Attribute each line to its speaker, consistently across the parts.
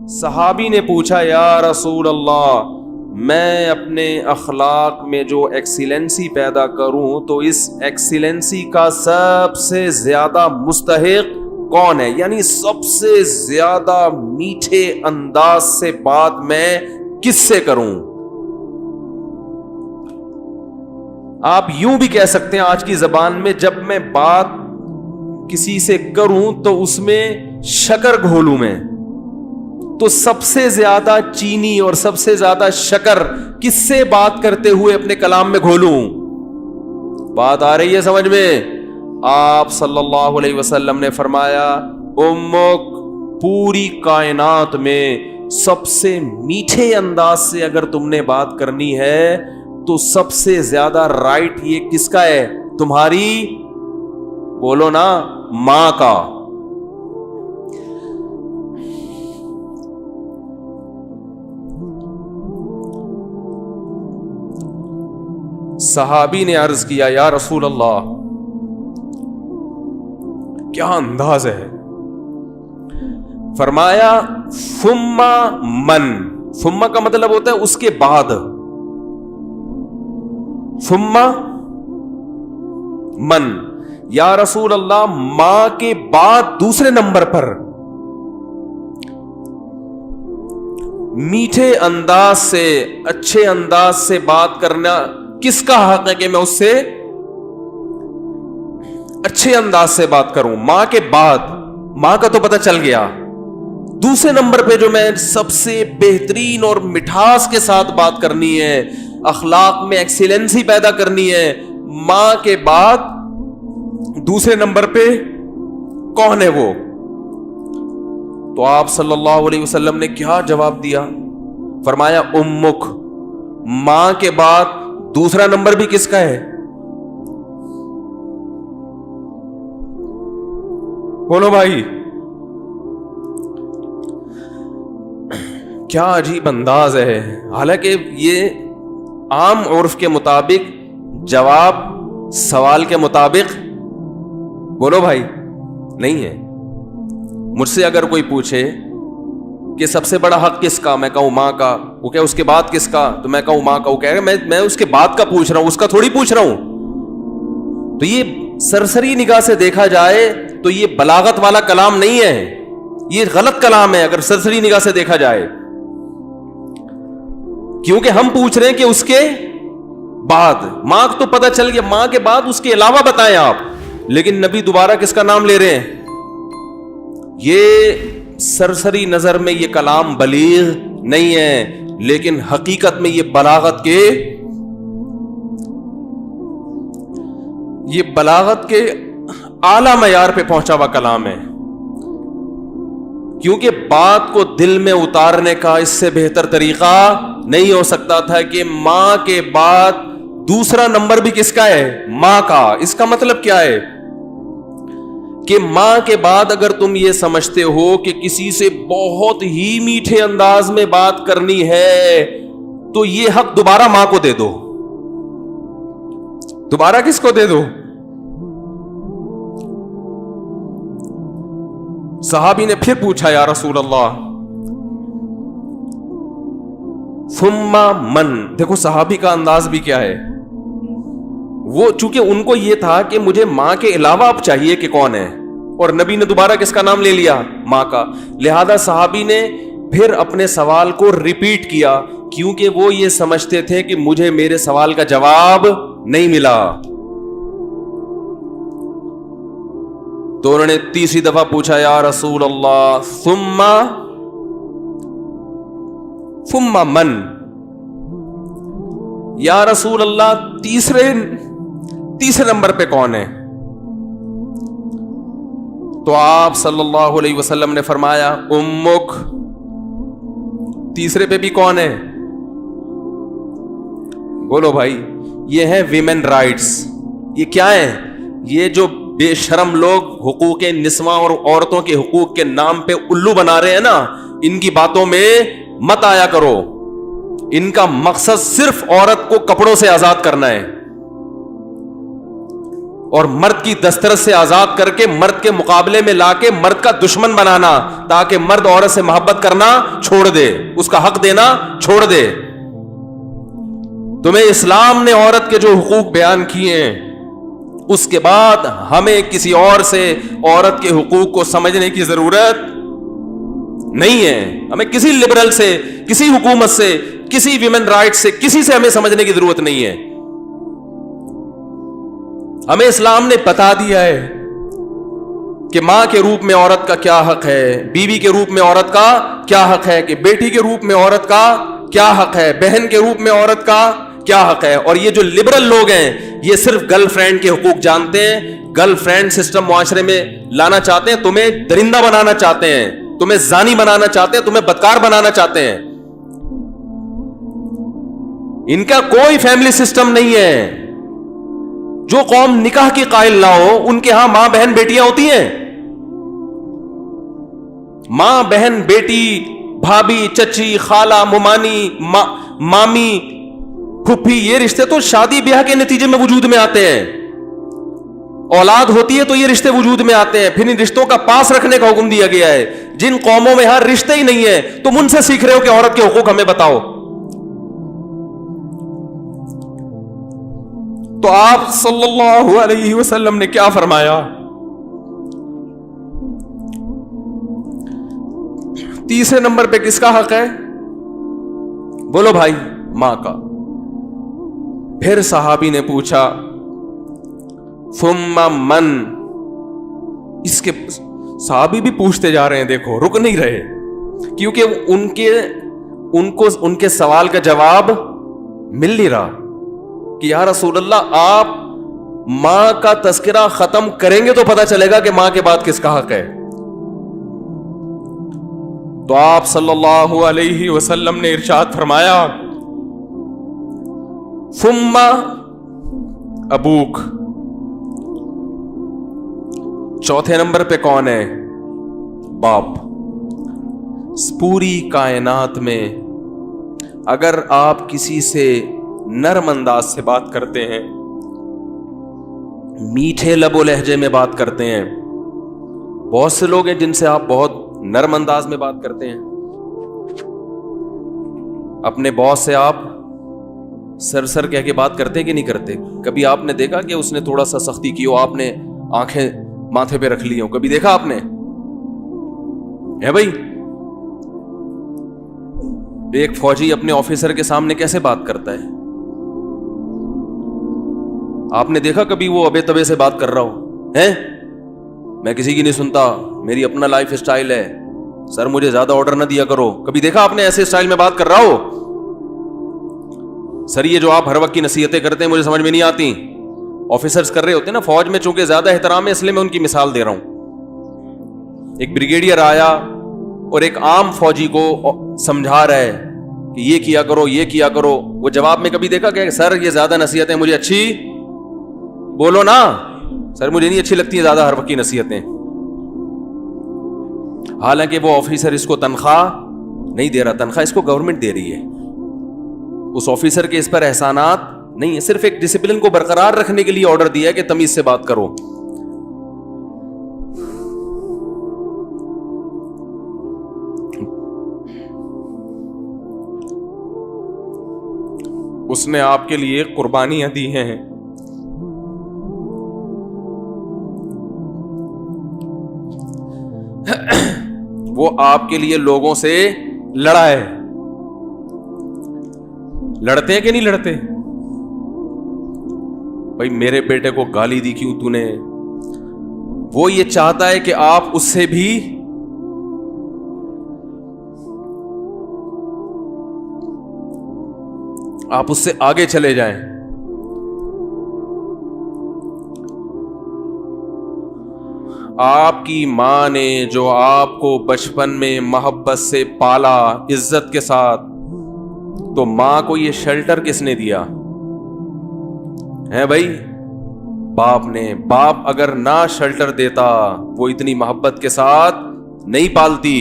Speaker 1: صحابی نے پوچھا یا رسول اللہ میں اپنے اخلاق میں جو ایکسیلنسی پیدا کروں تو اس ایکسیلنسی کا سب سے زیادہ مستحق کون ہے؟ یعنی سب سے زیادہ میٹھے انداز سے بات میں کس سے کروں؟ آپ یوں بھی کہہ سکتے ہیں آج کی زبان میں، جب میں بات کسی سے کروں تو اس میں شکر گھولوں میں، تو سب سے زیادہ چینی اور سب سے زیادہ شکر کس سے بات کرتے ہوئے اپنے کلام میں گھولوں؟ بات آ رہی ہے سمجھ میں؟ آپ صلی اللہ علیہ وسلم نے فرمایا امک، پوری کائنات میں سب سے میٹھے انداز سے اگر تم نے بات کرنی ہے تو سب سے زیادہ رائٹ یہ کس کا ہے؟ تمہاری، بولو نا، ماں کا۔ صحابی نے عرض کیا یا رسول اللہ کیا انداز ہے؟ فرمایا ثم من، ثم کا مطلب ہوتا ہے اس کے بعد، ثم من، یا رسول اللہ ماں کے بعد دوسرے نمبر پر میٹھے انداز سے، اچھے انداز سے بات کرنا کس کا حق ہے کہ میں اس سے اچھے انداز سے بات کروں؟ ماں کے بعد، ماں کا تو پتہ چل گیا، دوسرے نمبر پہ جو میں سب سے بہترین اور مٹھاس کے ساتھ بات کرنی ہے، اخلاق میں ایکسیلنسی پیدا کرنی ہے، ماں کے بعد دوسرے نمبر پہ کون ہے وہ؟ تو آپ صلی اللہ علیہ وسلم نے کیا جواب دیا؟ فرمایا امک، ماں کے بعد دوسرا نمبر بھی کس کا ہے؟ بولو بھائی، کیا عجیب انداز ہے۔ حالانکہ یہ عام عرف کے مطابق جواب سوال کے مطابق، بولو بھائی، نہیں ہے۔ مجھ سے اگر کوئی پوچھے کہ سب سے بڑا حق کس کا، میں کہوں ماں کا، وہ کہ اس کے بعد کس کا، تو میں کہوں ماں کا، وہ کہے گا میں اس کے بعد کا پوچھ رہا ہوں، اس کا تھوڑی پوچھ رہا ہوں۔ تو یہ سرسری نگاہ سے دیکھا جائے تو یہ بلاغت والا کلام نہیں ہے، یہ غلط کلام ہے اگر سرسری نگاہ سے دیکھا جائے، کیونکہ ہم پوچھ رہے ہیں کہ اس کے بعد، ماں تو پتہ چل گیا، ماں کے بعد اس کے علاوہ بتائیں آپ، لیکن نبی دوبارہ کس کا نام لے رہے ہیں؟ یہ سرسری نظر میں یہ کلام بلیغ نہیں ہے، لیکن حقیقت میں یہ بلاغت کے اعلی معیار پہ پہنچا ہوا کلام ہے، کیونکہ بات کو دل میں اتارنے کا اس سے بہتر طریقہ نہیں ہو سکتا تھا کہ ماں کے بعد دوسرا نمبر بھی کس کا ہے؟ ماں کا۔ اس کا مطلب کیا ہے کہ ماں کے بعد اگر تم یہ سمجھتے ہو کہ کسی سے بہت ہی میٹھے انداز میں بات کرنی ہے تو یہ حق دوبارہ ماں کو دے دو، دوبارہ کس کو دے دو؟ صحابی نے پھر پوچھا یا رسول اللہ ثم من، دیکھو صحابی کا انداز بھی کیا ہے، وہ چونکہ ان کو یہ تھا کہ مجھے ماں کے علاوہ اب چاہیے کہ کون ہے، اور نبی نے دوبارہ کس کا نام لے لیا؟ ماں کا۔ لہذا صحابی نے پھر اپنے سوال کو ریپیٹ کیا، کیونکہ وہ یہ سمجھتے تھے کہ مجھے میرے سوال کا جواب نہیں ملا۔ تو انہوں نے تیسری دفعہ پوچھا یا رسول اللہ ثم من، یا رسول اللہ تیسرے نمبر پہ کون ہے؟ تو آپ صلی اللہ علیہ وسلم نے فرمایا امک، تیسرے پہ بھی کون ہے؟ بولو بھائی، یہ ہے ویمن رائٹس۔ یہ کیا ہے؟ یہ جو بے شرم لوگ حقوق نسواں اور عورتوں کے حقوق کے نام پہ الو بنا رہے ہیں نا، ان کی باتوں میں مت آیا کرو، ان کا مقصد صرف عورت کو کپڑوں سے آزاد کرنا ہے۔ اور مرد کی دسترس سے آزاد کر کے مرد کے مقابلے میں لا کے مرد کا دشمن بنانا تاکہ مرد عورت سے محبت کرنا چھوڑ دے, اس کا حق دینا چھوڑ دے. تمہیں اسلام نے عورت کے جو حقوق بیان کیے ہیں اس کے بعد ہمیں کسی اور سے عورت کے حقوق کو سمجھنے کی ضرورت نہیں ہے. ہمیں کسی لبرل سے, کسی حکومت سے, کسی ویمن رائٹ سے, کسی سے ہمیں سمجھنے کی ضرورت نہیں ہے. ہمیں اسلام نے بتا دیا ہے کہ ماں کے روپ میں عورت کا کیا حق ہے, بیوی کے روپ میں عورت کا کیا حق ہے, کہ بیٹی کے روپ میں عورت کا کیا حق ہے, بہن کے روپ میں عورت کا کیا حق ہے. اور یہ جو لبرل لوگ ہیں یہ صرف گرل فرینڈ کے حقوق جانتے ہیں, گرل فرینڈ سسٹم معاشرے میں لانا چاہتے ہیں, تمہیں درندہ بنانا چاہتے ہیں, تمہیں زانی بنانا چاہتے ہیں, تمہیں بدکار بنانا چاہتے ہیں. ان کا کوئی فیملی سسٹم نہیں ہے. جو قوم نکاح کی قائل نہ ہو ان کے ہاں ماں بہن بیٹیاں ہوتی ہیں. ماں بہن بیٹی, بھابھی, چچی, خالہ, ممانی, مامی, پھپھی, یہ رشتے تو شادی بیاہ کے نتیجے میں وجود میں آتے ہیں. اولاد ہوتی ہے تو یہ رشتے وجود میں آتے ہیں. پھر ان رشتوں کا پاس رکھنے کا حکم دیا گیا ہے. جن قوموں میں ہر رشتے ہی نہیں ہے تم ان سے سیکھ رہے ہو کہ عورت کے حقوق ہمیں بتاؤ. تو آپ صلی اللہ علیہ وسلم نے کیا فرمایا؟ تیسرے نمبر پہ کس کا حق ہے؟ بولو بھائی, ماں کا. پھر صحابی نے پوچھا ثم من. اس کے صحابی بھی پوچھتے جا رہے ہیں, دیکھو رک نہیں رہے, کیونکہ ان کے سوال کا جواب مل نہیں رہا کہ یا رسول اللہ آپ ماں کا تذکرہ ختم کریں گے تو پتہ چلے گا کہ ماں کے بعد کس کا حق ہے. تو آپ صلی اللہ علیہ وسلم نے ارشاد فرمایا ثم ابوک. چوتھے نمبر پہ کون ہے؟ باپ. پوری کائنات میں اگر آپ کسی سے نرم انداز سے بات کرتے ہیں, میٹھے لب و لہجے میں بات کرتے ہیں, بہت سے لوگ ہیں جن سے آپ بہت نرم انداز میں بات کرتے ہیں. اپنے باس سے آپ سر کہہ کے بات کرتے کہ نہیں کرتے؟ کبھی آپ نے دیکھا کہ اس نے تھوڑا سا سختی کی ہو, آپ نے آنکھیں ماتھے پہ رکھ لی ہوں؟ کبھی دیکھا آپ نے؟ ہے بھائی, ایک فوجی اپنے آفیسر کے سامنے کیسے بات کرتا ہے؟ آپ نے دیکھا کبھی وہ ابے تبے سے بات کر رہا ہو؟ ہیں میں کسی کی نہیں سنتا, میری اپنا لائف اسٹائل ہے, سر مجھے زیادہ آرڈر نہ دیا کرو. کبھی دیکھا آپ نے ایسے اسٹائل میں بات کر رہا ہو؟ سر یہ جو آپ ہر وقت کی نصیحتیں کرتے ہیں مجھے سمجھ میں نہیں آتی. آفیسرز کر رہے ہوتے ہیں نا, فوج میں چونکہ زیادہ احترام ہے اس لیے میں ان کی مثال دے رہا ہوں. ایک بریگیڈیئر آیا اور ایک عام فوجی کو سمجھا رہا ہے کہ یہ کیا کرو, یہ کیا کرو. وہ جواب میں کبھی دیکھا کہ سر یہ زیادہ نصیحتیں مجھے اچھی, بولو نا سر مجھے نہیں اچھی لگتی ہیں زیادہ ہر وقت کی نصیحتیں. حالانکہ وہ آفیسر اس کو تنخواہ نہیں دے رہا, تنخواہ اس کو گورنمنٹ دے رہی ہے. اس آفیسر کے اس پر احسانات نہیں ہے, صرف ایک ڈسپلن کو برقرار رکھنے کے لیے آرڈر دیا ہے کہ تمیز سے بات کرو. اس نے آپ کے لیے قربانیاں دی ہیں, وہ آپ کے لیے لوگوں سے لڑا ہے. لڑتے ہیں کہ نہیں لڑتے؟ بھائی میرے بیٹے کو گالی دی کیوں تو نے؟ وہ یہ چاہتا ہے کہ آپ اس سے بھی آپ اس سے آگے چلے جائیں. آپ کی ماں نے جو آپ کو بچپن میں محبت سے پالا عزت کے ساتھ, تو ماں کو یہ شیلٹر کس نے دیا ہے بھائی؟ باپ نے. باپ اگر نہ شیلٹر دیتا وہ اتنی محبت کے ساتھ نہیں پالتی.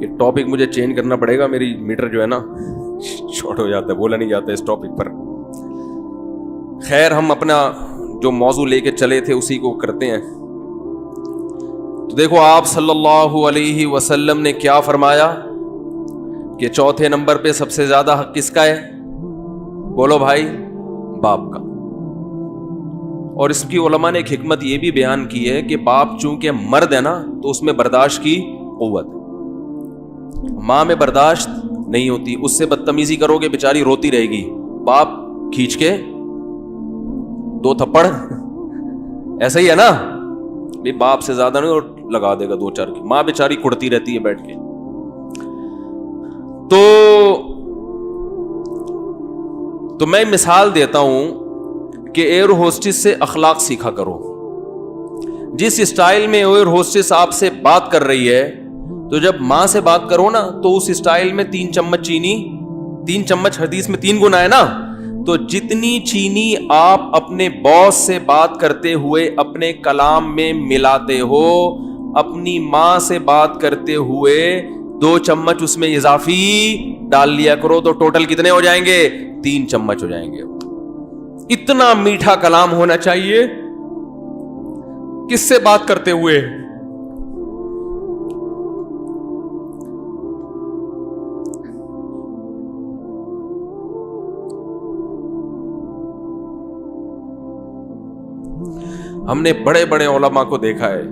Speaker 1: یہ ٹاپک مجھے چینج کرنا پڑے گا, میری میٹر جو ہے نا شارٹ ہو جاتا ہے, بولا نہیں جاتا اس ٹاپک پر. خیر, ہم اپنا جو موضوع لے کے چلے تھے اسی کو کرتے ہیں. تو دیکھو آپ صلی اللہ علیہ وسلم نے کیا فرمایا کہ چوتھے نمبر پہ سب سے زیادہ حق کس کا ہے؟ بولو بھائی, باپ کا. اور اس کی علماء نے ایک حکمت یہ بھی بیان کی ہے کہ باپ چونکہ مرد ہے نا تو اس میں برداشت کی قوت ہے. ماں میں برداشت نہیں ہوتی, اس سے بدتمیزی کرو گے بیچاری روتی رہے گی, باپ کھینچ کے 2 تھپڑ ایسا ہی ہے نا, بھی باپ سے زیادہ نہیں اور لگا دے گا 2-4 کی. ماں بیچاری کڑتی رہتی ہے بیٹھ کے. تو میں مثال دیتا ہوں کہ ایئر ہوسٹس سے اخلاق سیکھا کرو. جس اسٹائل میں ایئر ہوسٹس آپ سے بات کر رہی ہے, تو جب ماں سے بات کرو نا تو اس اسٹائل میں 3 چمچ چینی, 3 چمچ حدیث میں 3 گنا ہے نا, تو جتنی چینی آپ اپنے باس سے بات کرتے ہوئے اپنے کلام میں ملاتے ہو, اپنی ماں سے بات کرتے ہوئے 2 چمچ اس میں اضافی ڈال لیا کرو, تو ٹوٹل کتنے ہو جائیں گے؟ 3 چمچ ہو جائیں گے. اتنا میٹھا کلام ہونا چاہیے کس سے بات کرتے ہوئے؟ ہم نے بڑے بڑے علماء کو دیکھا ہے,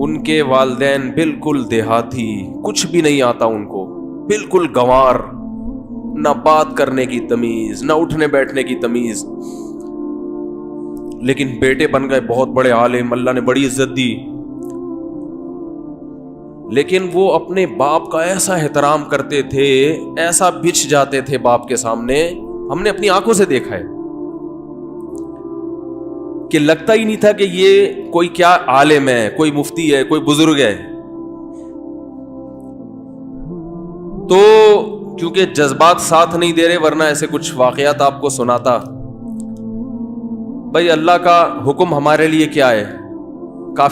Speaker 1: ان کے والدین بالکل دیہاتی, کچھ بھی نہیں آتا ان کو, بالکل گنوار, نہ بات کرنے کی تمیز, نہ اٹھنے بیٹھنے کی تمیز, لیکن بیٹے بن گئے بہت بڑے عالم, اللہ نے بڑی عزت دی. لیکن وہ اپنے باپ کا ایسا احترام کرتے تھے, ایسا بچھ جاتے تھے باپ کے سامنے, ہم نے اپنی آنکھوں سے دیکھا ہے کہ لگتا ہی نہیں تھا کہ یہ کوئی کیا عالم ہے, کوئی مفتی ہے, کوئی بزرگ ہے. تو کیونکہ جذبات ساتھ نہیں دے رہے, ورنہ ایسے کچھ واقعات آپ کو سناتا. بھائی اللہ کا حکم ہمارے لیے کیا ہے؟